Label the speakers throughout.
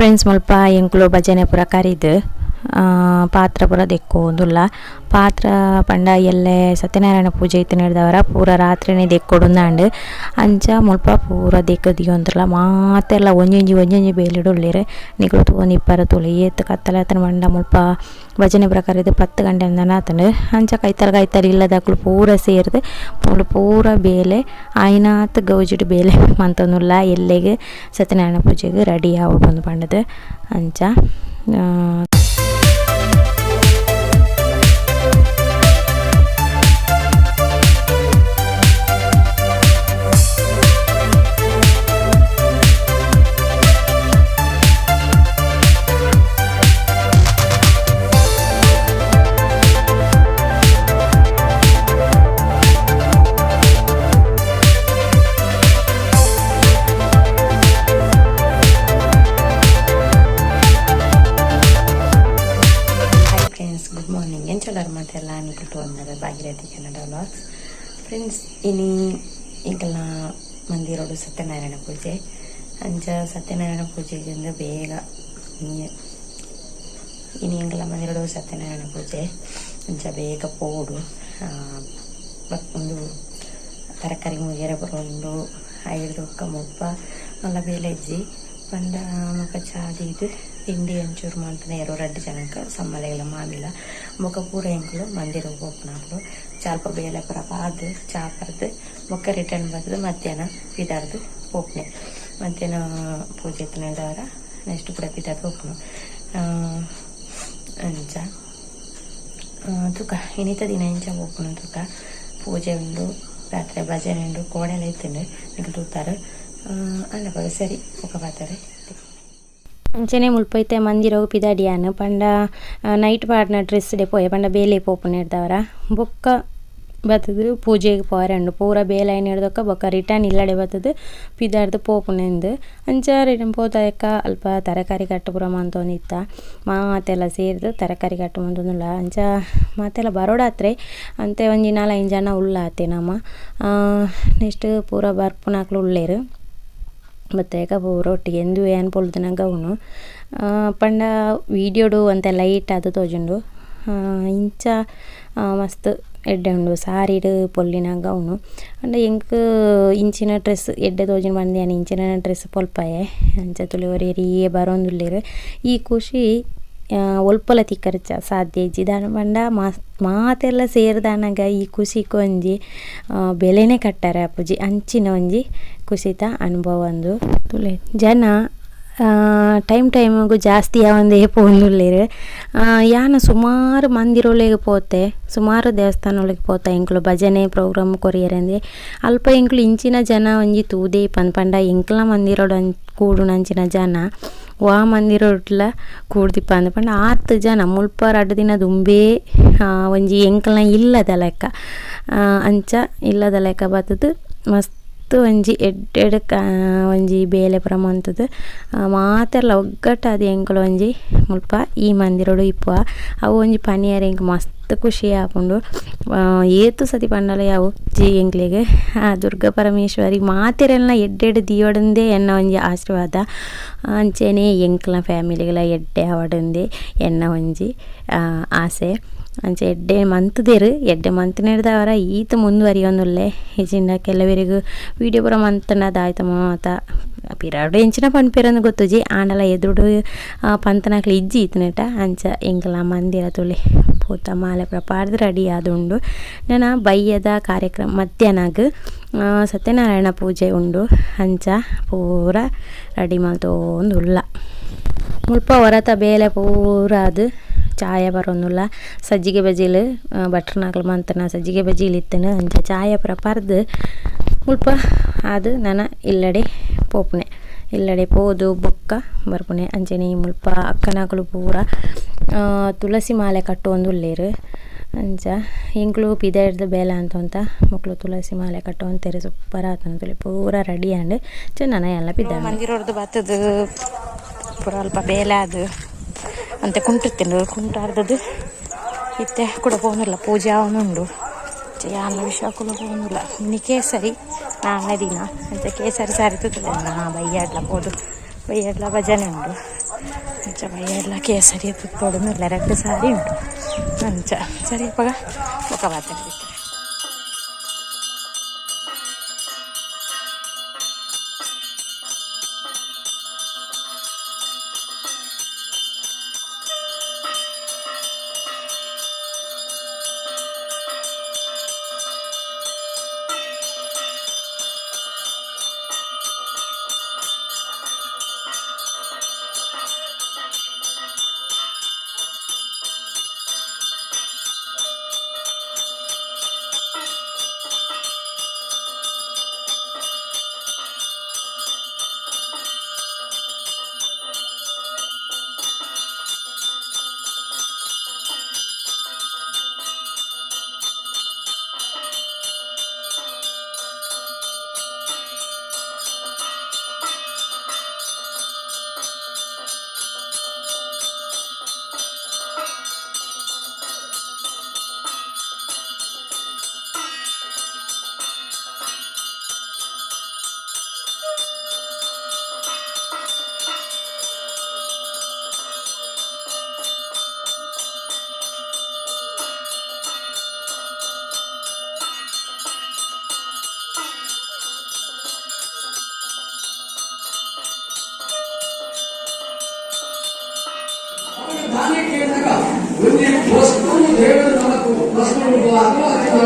Speaker 1: Friends ಮುಲ್ಪ ಎಂಕ್ಲು ಭಜನೆ ಪೂರ ಕರಿದು ಪಾತ್ರ ಪೂರ ದೆಕ್ಕೋದುಲ್ಲ ಪಾತ್ರ ಪಂಡ ಎಲ್ಲೆ ಸತ್ಯನಾರಾಯಣ ಪೂಜೆ ಇತ್ತು ನಡೆದವರ ಪೂರ ರಾತ್ರಿನೇ ದೆಕ್ಕೊಡುಂದಾಂಡು ಅಂಚ ಮುಲ್ಪ ಪೂರ ದೆಕ್ಕದಿಯೋಂದ್ರಲ್ಲ ಮಾತೆಲ್ಲ ಒಂಜೊಂಜಿ ಬೇಲಿಡುಳ್ಳಿರು ನಿಗಳು ತೂವೊಂದು ಇಪ್ಪರ ತುಳಿ ಏತ್ತು ಕತ್ತಲೆ ಮಂಡ ಮುಲ್ಪ ಭಜನೆ ಪ್ರಕಾರ ಇದು 10 ಗಂಟೆ ಅಂದನ ಆತಂಡು ಅಂಚ ಕೈತಲ್ ಇಲ್ಲದಾಕ್ಲು ಪೂರ ಸೇರಿದು ಪೂರ ಬೇಲೆ ಆಯ್ನಾತ್ ಗೌಜಿಡು ಬೇಲೆ ಮಂತೊಂದುಲ್ಲ ಎಲ್ಲಿಗೆ ಸತ್ಯನಾರಾಯಣ ಪೂಜೆಗೆ ರೆಡಿ ಆಗ್ಬಿಟ್ಟು ಪಂಡದು ಅಂಚ
Speaker 2: ಗುಡ್ ಮಾರ್ನಿಂಗ್ ಎಂಚಲರ್ ಮತ್ತೆಲ್ಲ ನಿಕಟು ಅನ್ನದ ಭಾಗೀರಥಿ ಕನ್ನಡ ವ್ಲಾಗ್ಸ್ ಫ್ರೆಂಡ್ಸ್ ಇನಿ ಈಗೆಲ್ಲ ಮಂದಿರೋಡು ಸತ್ಯನಾರಾಯಣ ಪೂಜೆ ಅಂಚ ಸತ್ಯನಾರಾಯಣ ಪೂಜೆಗಿಂದ ಬೇಗ ಇನಿ ಎಂಗೆಲ್ಲ ಮಂದಿರೋಡು ಸತ್ಯನಾರಾಯಣ ಪೂಜೆ ಅಂಚ ಬೇಗ ಪೋಡು ಒಂದು ತರಕಾರಿ ಮುಗಿಯರ ಬರೋಂಡು 5 ಮುಪ್ಪ ಮಲ್ಲ ಬೇಲೆಜ್ಜಿ ಪಂಡ ಮುಖ ಚಾದಿದು ತಿಂಡಿ ಒಂಚೂರು ಮಾಡ್ತಾನೆ 2 ಜನಕ್ಕೆ ಸಮ್ಮಲೆಗಳ ಮಾಮಿಲ್ಲ ಮುಖ ಪೂರ ಎಂಕಲು ಮಂದಿರ ಹೋಗ್ನಾಕ್ಲು ಚಾಲ್ಪ ಬೇಲೆ ಪುರ ಪಾದು ಚಾಪರ್ದು ಮುಖ ರಿಟರ್ನ್ ಬರ್ತದೆ ಮಧ್ಯಾಹ್ನ ಪಿದಾರ್ದು ಹೋಗ್ನೆ ಮಧ್ಯಾಹ್ನ ಪೂಜೆ ನಡೆದವರ ನೆಕ್ಸ್ಟ್ ಕೂಡ ಪಿದಾರ್ದು ಹೋಗ್ನು ಅಂಚ ತುಕ ಇನ್ನಿತ ದಿನ ಇಂಚ ಹೋಗ್ನು ತುಕ ಪೂಜೆ ಉಂಡು ರಾತ್ರಿ ಭಜನೆ ಉಂಡು ಕೋಡೆಲ್ಲ ಇತ್ತಂಡು ನಿಖಲ್ ತೂತಾರೆ ಅಲ್ಲ ಸರಿ ಮುಖ ಬರ್ತಾರೆ
Speaker 1: ಅಂಚನೆ ಮುಲ್ಪೈತೆ ಮಂದಿರೋಗು ಪಿದಾಡಿಯಾನು ಪಂಡ ನೈಟ್ ಪಾಡ್ನ ಡ್ರೆಸ್ ಡೆ ಪೋಯ ಪಂಡ ಬೇಲೆ ಪೋಪು ನೆಡ್ದವರ ಬೊಕ್ಕ ಬತ್ತದು ಪೂಜೆಗೆ ಪೋರಂಡು ಪೂರ ಬೇಲೆ ನೆಡ್ದೊಕ್ಕ ಬೊಕ್ಕ ರಿಟರ್ನ್ ಇಲ್ಲಡೆ ಬತ್ತದು ಪಿದಾರ್ದು ಪೋಪುನೆಂದು ಅಂಚ ರಿಟರ್ನ್ ಪೋತಾಯಕ್ಕ ಅಲ್ಪ ತರಕಾರಿ ಕಟ್ಟು ಪುರ ಮಂತೊಂದಿತ್ತ ಮಾತೆಲ್ಲ ಸೇರಿದು ತರಕಾರಿ ಕಟ್ಟು ಮಂತೊಂದುಲ್ಲ ಅಂಚ ಮಾತೆಲ್ಲ ಬರೋಡಾತ್ರೆ ಅಂತೆ ಒಂಜಿ 4-5 ಜನ ಉಳ್ಳಾತೆ ನಮ್ಮ ನೆಕ್ಸ್ಟ್ ಪೂರ ಬರ್ಪುನಾಕ್ಲು ಉಳ್ಳೇರು ಮತ್ತು ಪೂರ ಒಟ್ಟಿಗೆ ಎಂದು ಏನು ಪೊಲ್ದಿನಾಗ ಅವನು ಪಂಡ ವೀಡಿಯೋಡು ಅಂತ ಲೈಟ್ ಅದು ತೋಜುಂಡು ಇಂಚ ಮಸ್ತ್ ಎಡ್ಡೆ ಉಂಡು ಸಾರಿಡು ಪೊಲ್ಲಿನಾಗ ಅವನು ಅಂಡ ಎಂಕ್ ಇಂಚಿನ ಡ್ರೆಸ್ ಎಡ್ಡೆ ತೋಜಿನ ಬಂದೇನು ಇಂಚಿನ ಡ್ರೆಸ್ ಪೊಲ್ಪಾಯೆ ಅಂಚ ತುಳಿವರಿ ಎರಿಯೇ ಬರೋಂದುಲ್ಲೇರು ಈ ಖುಷಿ ಒಲ್ಪಲ ತಿಕ್ಕರ್ಚ ಸಾಧ್ಯ ಇಜ್ಜಿದಾನ ಪಂಡ ಮಾತೆಲ್ಲ ಸೇರಿದಾನಾಗ ಈ ಖುಷಿಗೆ ಒಂಜಿ ಬೆಲೆನೇ ಕಟ್ಟಾರೆ ಅಪ್ಪುಜಿ ಅಂಚಿನ ಒಂಜಿ ಖುಷಿತ ಅನುಭವ ಒಂದು ತುಳೆ ಜನ ಟೈಮಿಗೂ ಜಾಸ್ತಿ ಯಾವಂದೇ ಪೋಂದುಲ್ಲೇರು ಯಾನ ಸುಮಾರು ಮಂದಿರೊಳಗೆ ಪೋತೆ ಸುಮಾರು ದೇವಸ್ಥಾನೊಳಗೆ ಪೋತ ಎಂಕ್ಲು ಭಜನೆ ಪ್ರೋಗ್ರಾಮ್ ಕೊರಿಯರಂದೆ ಅಲ್ಪ ಎಂಕ್ಲು ಇಂಚಿನ ಜನ ಒಂಜಿ ತೂದೆ ಪಂಡ ಎಂಕ್ಲ ಮಂದಿರೋಡು ಕೂಡು ನಂಚಿನ ಜನ ವಾ ಮಂದಿರೋಡ್ಲ ಕೂಡ್ದಿಪ್ಪ ಅಂದ ಪಂಡ 6 ಜನ ಮುಲ್ಪ 2 ದಿನ ದುಂಬೇ ಒಂಜಿ ಎಂಕ್ಲ ಇಲ್ಲದ ಲೆಕ್ಕ ಅಂಚ ಇಲ್ಲದ ಲೆಕ್ಕ ಬರ್ತದು ಮಸ್ತ್ ಒಂಜಿ ಎಡ್ಡೆಡ್ ಒಂಜಿ ಬೇಲೆ ಪ್ರಮಾಣದ ಮಾತೆಲ್ಲ ಒಗ್ಗಟ್ಟಾದ ಎಂಕಲು ಒಂಜಿ ಮುಲ್ಪ ಈ ಮಂದಿರೋಡು ಇಪ್ಪ ಅವು ಒಂಜಿ ಪನಿಯರ್ ಎಂಕ್ ಮಸ್ತ್ ಖುಷಿ ಆಪುಂಡು ಏತು ಸತಿ ಪಂಡಲ ಯಾವು ಜಿ ಎಂಕ್ಲಿಗೆ ದುರ್ಗಾ ಪರಮೇಶ್ವರಿ ಮಾತೆರೆಲ್ಲ ಎಡ್ಡೆಡ್ ದಿಯೋಡಂದೇ ಎನ್ನ ಒಂಜಿ ಆಶೀರ್ವಾದ ಅಂಚೆನೆ ಎಂಕ್ಲ ಫ್ಯಾಮಿಲಿಗೆಲ್ಲ ಎಡ್ಡೆ ಅವಡಂದೇ ಎನ್ನ ಒಂಜಿ ಆಸೆ ಅಂಚೆ ಎಡ್ಡೆ ಮಂತದೇರು ಎಡ್ಡೆ ಮಂತ್ ನಡೆದವರ ಈತ ಮುಂದುವರಿಯೋಂದುಲ್ಲೆ ಹೆಚ್ಚಿನ ಕೆಲವರಿಗೂ ವೀಡಿಯೋ ಪೂರ ಮಂತನದಾಯ್ತು ಮಾತ ಪಿರಾಡು ಎಂಚಿನ ಪನ್ಪಿರಂದು ಗೊತ್ತುಜಿ ಆಂಡಲ ಎದುರು ಪಂತನಾಕ್ಲಿ ಇಜ್ಜಿ ಇತ್ತನಟ ಅಂಚ ಎಂಕಲ ಮಂದಿರ ತುಳಿ ಪೂತ ಮಾಲೆ ಪ್ರಪಾಡ್ದು ರೆಡಿ ಆದುಂಡು ನಾನು ಬಯ್ಯದ ಕಾರ್ಯಕ್ರಮ ಮಧ್ಯಾಹ್ನಗ ಸತ್ಯನಾರಾಯಣ ಪೂಜೆ ಉಂಡು ಅಂಚ ಪೂರ ರೆಡಿ ಮಾಡ್ತೋಂದುಲ್ಲ ಮುಲ್ಪ ಹೊರತ ಬೇಲೆ ಪೂರ ಅದು ಚಾಯ ಬರೋನುಲ್ಲ ಸಜ್ಜಿಗೆ ಬಜ್ಜಿಲು ಬಟ್ರನಾಗ್ಲು ಮಂತನ ಸಜ್ಜಿಗೆ ಬಜ್ಜಿಲು ಇತ್ತನು ಅಂಚ ಚಾಯ ಪ್ರಪಾರ್ದು ಮುಲ್ಪ ಅದು ನಾನು ಇಲ್ಲಡೆ ಪೋಪುನೆ ಇಲ್ಲಡೆ ಪೋದು ಬೊಕ್ಕ ಬರ್ಪುನೆ ಅಂಚೆನೆ ಮುಲ್ಪ ಅಕ್ಕನಾಗಲು ಪೂರ ತುಳಸಿ ಮಾಲೆ ಕಟ್ಟುವೊಂದುಲ್ಲೇರು ಅಂಚ ಎಂಕ್ಲು ಪಿದಾಡ್ದು ಬೇಲ ಅಂತ ಮಕ್ಕಳು ತುಳಸಿ ಮಾಲೆ ಕಟ್ಟುವಂತೇರಿ ಸೂಪರ್ ಆತಂತೇಳಿ ಪೂರ ರೆಡಿ ಆಂಡ್ ಚೆನ್ನ ಎಲ್ಲ ಪಿದ್ದ ಮಂದಿರೋರ್ದು ಬತ್ತದು ಪೂರ ಅಲ್ಪ ಬೇಲೆ ಅದು ಅಂತ ಕುಂಟಿರ್ತೀನಿ ಕುಂಟಾರ್ದದು ಇತ್ತೆ ಕೂಡ ಪೋನಿಲ್ಲ ಪೂಜೆ ಅವನುಂಡು ಯಾನ ವಿಷಯಕ್ಕೂ ಪೋನಿಲ್ಲ ಇನ್ನು ಕೇಸರಿ ನಾಳೆ ದಿನ ಅಂತ ಕೇಸರಿ ಸಾರಿ ತುತ್ತದ ನಾ ಬೈಯಾಡ್ಲ ಪೋದು
Speaker 2: ಬೈಯಡ್ಲ ಭಜನೆ ಉಂಟು ಅಂಚ ಬೈಯಡ್ಲ ಕೇಸರಿ ತುಪ್ಪೋಡು ಎಲ್ಲ 2 ಸಾರಿ ಉಂಟು ಅಂಚ ಸರಿ ಪಗ ಮುಖ ಮಾತಾಡ್ತಿತ್ತು.
Speaker 3: ತಾನೇ ಕೇಳಿದಾಗ ಒಂದು ವಸ್ತು ದೇವರು ನಮಗೂ ವಸ್ತು ಅಥವಾ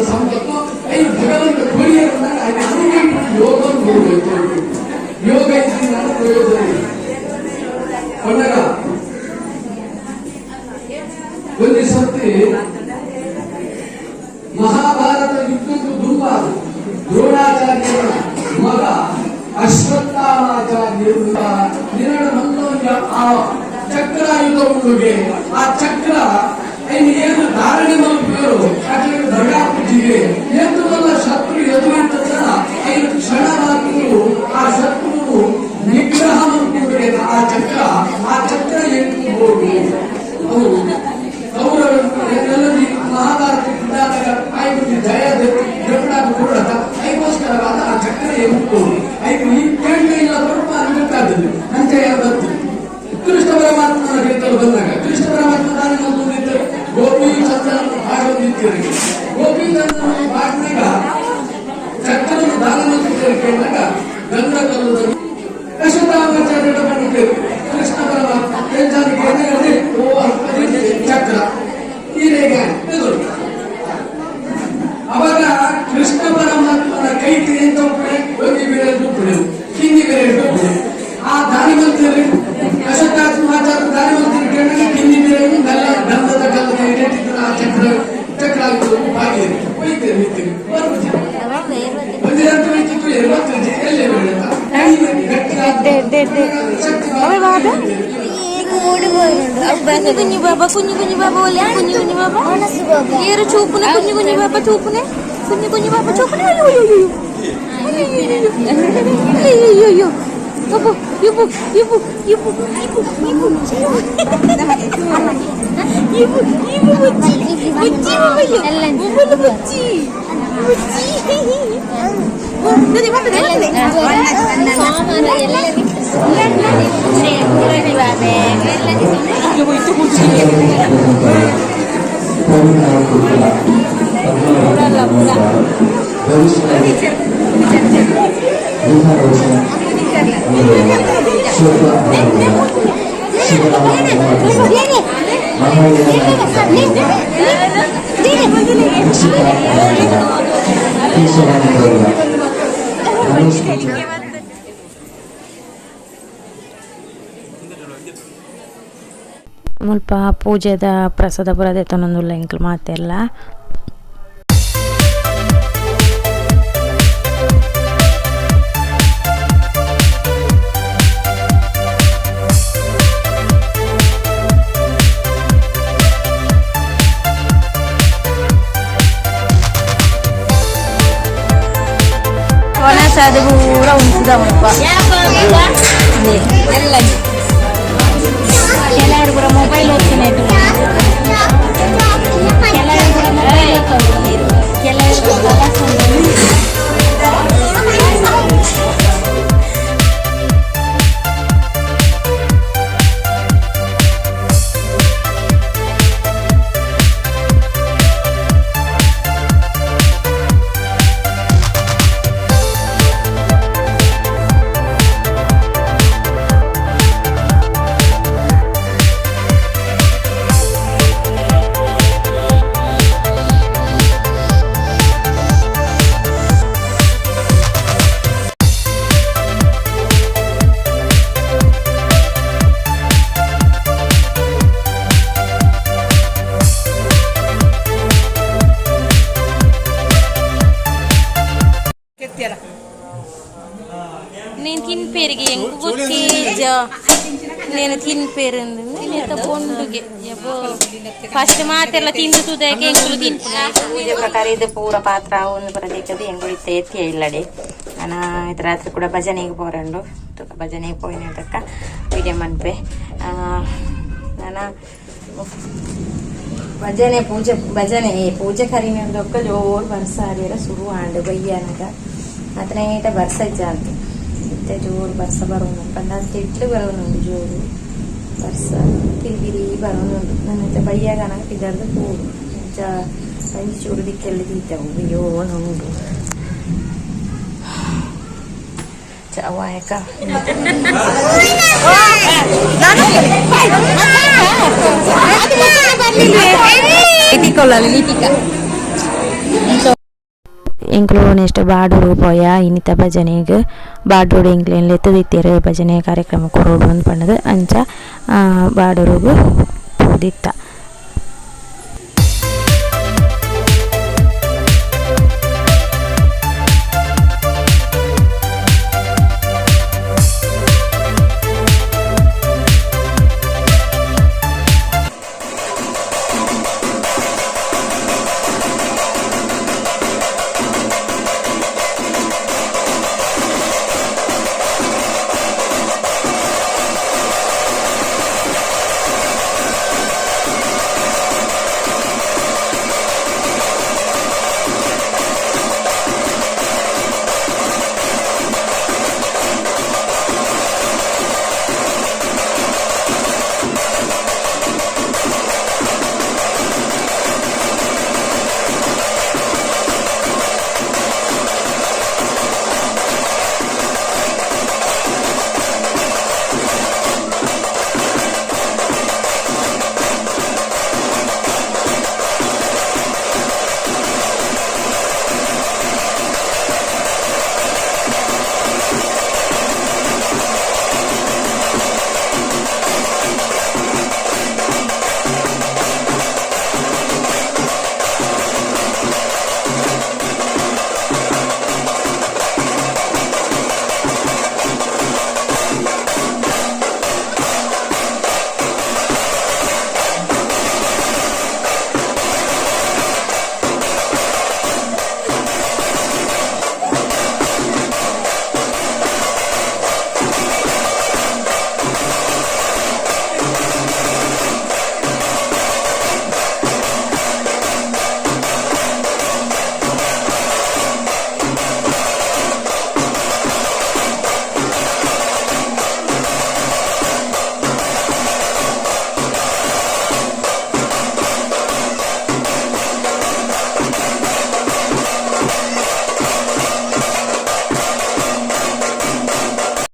Speaker 3: ಸಂಪತ್ತು ಐದು ಭಗವಂತ ಕೊರಿಯರಂದಾಗ ಅದಕ್ಕೆ ಯೋಗ ನೋಡಬೇಕು. ಯೋಗ ಇದರಿಂದ ಪ್ರಯೋಜನ ಕೊಂಡಾಗ ಒಂದು ಸರ್ತಿ ಮಹಾಭಾರತ ಯುದ್ಧಕ್ಕೂ ದುಂಬಾದ ದ್ರೋಣಾಚಾರ್ಯರ ಮಗ ಅಶ್ವತ್ಥಾಮಾಚಾರ್ಯರು ಆ ಚಕ್ರ ಯುದ್ಧಕ್ಕೆ ಆ ಚಕ್ರ ಏನು ಧಾರಣೆ ಮಲ್ಪರು ದಗಾ ಪೂಜಿಗೆ ಎಂದುವಲ್ಲ ಶತ್ರು ಎದುರಿದ್ದ ಐದು ಕ್ಷಣವಾಗಲು ಆ ಶತ್ರು ನಿಗ್ರಹ ಮಲ್ಪುಗೆ ಆ ಚಕ್ರ ಎಂಟುಬೋದು ಅವರಲ್ಲಿ ಮಹಾಭಾರತ ಯುದ್ಧದಾಗ ಐದು ಜಯ ಜಗಡಾಗ ಕೂಡ ಐಗೋಸ್ಕರವಾದ ಆ ಚಕ್ರ ಎಂಟುಬೋದು ಐದು ಈ ಕೇಳಿಲ್ಲ ಸ್ವಲ್ಪ ಅನ್ಬೇಕಾದದ್ದು ಅಂಚೆಯ ಬಂತು. ಕೃಷ್ಣ ಪರಮಾತ್ಮನ ರೀತಿಯಲ್ಲಿ ಬಂದಾಗ ಕೃಷ್ಣ ಪರಮಾತ್ಮ ದಾನಿ ಬಂದಿದ್ದರು ಗೋಪಿ ಚಂದ್ರನನ್ನು ಹಾಡೋದಿದ್ದೀರಿ ಗೋಪಿ ಚಂದ್ರನನ್ನು ಹಾಡಿದಾಗ ಚಕ್ರವನ್ನು ದಾನ ಮಾಡಿದ್ದೀರಿ ಕೇಳಿದಾಗ ಗಂಧ ಕಲ್ಲುದಲ್ಲಿ ಅಶ್ವತ್ಥಾಮಾಚಾರ್ಯರ ಬಂದಿದ್ದೇವೆ ಕೃಷ್ಣ ಪರಮಾತ್ಮ ಕೇಳಿದಾಗ ಓ ಅಲ್ಪದಿ ಚಕ್ರ ಹೀಗೆ ಅವಾಗ ಕೃಷ್ಣ ಪರಮಾತ್ಮನ ಕೈ ತೆಗೆದು ಹೋಗಿ ಬೇರೆ ದುಡ್ಡು ಹಿಂದಿ ಬೇರೆ ದುಡ್ಡು ಆ ದಾನಿ ಮಂತ್ರಿ ಅಶ್ವತ್ಥಾಮಾಚಾರ್ಯ ದಾನಿ ಮಂತ್ರಿ ಕೇಳಿದಾಗ ಹಿಂದಿ ಬೇರೆ ಗಂಧದ ಕಲ್ಲದ ಇಟ್ಟಿದ್ರು ಆ ಚಕ್ರ ಆಗಿತ್ತು ಬಾಗಿಲು ಒಯ್ತೇವೆ ನಿಂತೀವಿ ಒಂದಿರಂತ ಒಯ್ತಿತ್ತು 70 ಎಲ್ಲೇ ಬೇಡ ಶಕ್ತಿ
Speaker 4: കുഞ്ഞു ബാബ പോലെ കുഞ്ഞു ബാബ ഏറെ ചൂപ്പുനെ കുഞ്ഞു ബാബ ചൂപ്പുനെ കുഞ്ഞു ബാബ ചൂപ്പുനെ അയ്യോ അപ്പൊ
Speaker 1: ಮುಲ್ಪ ಪೂಜೆದ ಪ್ರಸಾದ ಬರೋದೇ ತೊನ್ನೊಂದುಲ್ಲ ಇಂಕ್ಲು ಮಾತೆಲ್ಲ
Speaker 4: ಅದು ಪೂರ ಉಂಟುದ ಮುಲ್ಪ ಎಲ್ಲ ಕೆಲವರು ಕೂಡ ಮೊಬೈಲ್ ಓದ್ತಾನೆ ಕೆಲವರು ಕೂಡ ಮೊಬೈಲ್ ಓದ್ತಾರೆ ಕೆಲವರು
Speaker 1: నేను తినిపేరు పొండుಗೆ ಫಸ್ಟ್ ಮಾತೆಲ್ಲ ತಿಂದು ತುದಕ್ಕೆ ಎಂಗುಲು ಪೂಜೆ ಪ್ರಕಾರ ಇದು ಪೂರ ಪಾತ್ರ ಒಂದು ಬರದಿಕ್ಕದು ಎಂಗುಲು ಇತ್ತ ಎತ್ತಿ ಇಲ್ಲಡಿ ನಾನು ಇದು ರಾತ್ರಿ ಕೂಡ ಭಜನೆಗೆ ಪೋರಂಡು ಭಜನೆಗೆ ಪೋಯಿನಕ್ಕ ವಿಡಿಯೋ ಮನ್ಪೆ ನಾನು ಭಜನೆ ಪೂಜೆ ಕರಿನೊಂದೊಕ್ಕ ಜೋರು ಬರ್ಸಾಡಿರ ಶುರು ಆಂಡು ಬಯ್ಯನಗ ಅತನೇಟ ಬರ್ಸ ಜಾಂತಿ ಇತ್ತೆ ಜೋರು ಬರ್ಸ ಬರೋನುಂಟು ಅದು ತಿಟ್ಟು ಬರೋನುಂಟು ಜೋರು ಬರ್ಸ ಕಿರಿಕಿರಿ ಬರೋನುಂಟು ನನ್ನ ಬಯ್ಯಾಗ ನನಗೆ ಪಿದರ್ದು ಕೂಡು ಚೂರು ದಿಕ್ಕೆಲ್ಲಿ ತೀತವು ಅಯ್ಯೋ ನಮ್ದು ಚವಾಯಕ ಎಂಕ್ಲು ನೆಕ್ಸ್ಟ್ ಬಾಡೂರು ಪೋಯ ಇನ್ನಿತ ಭಜನೆಗೆ ಬಾಡೂರು ಎಂಕ್ಲೇನು ಲೆತ್ತದಿತ್ತೀರ ಭಜನೆ ಕಾರ್ಯಕ್ರಮ ಕೊರೋಡು ಅಂತ ಪಣ್ಣದು ಅಂಚ ಬಾಡೂರುಗು ಪೋದಿತ್ತ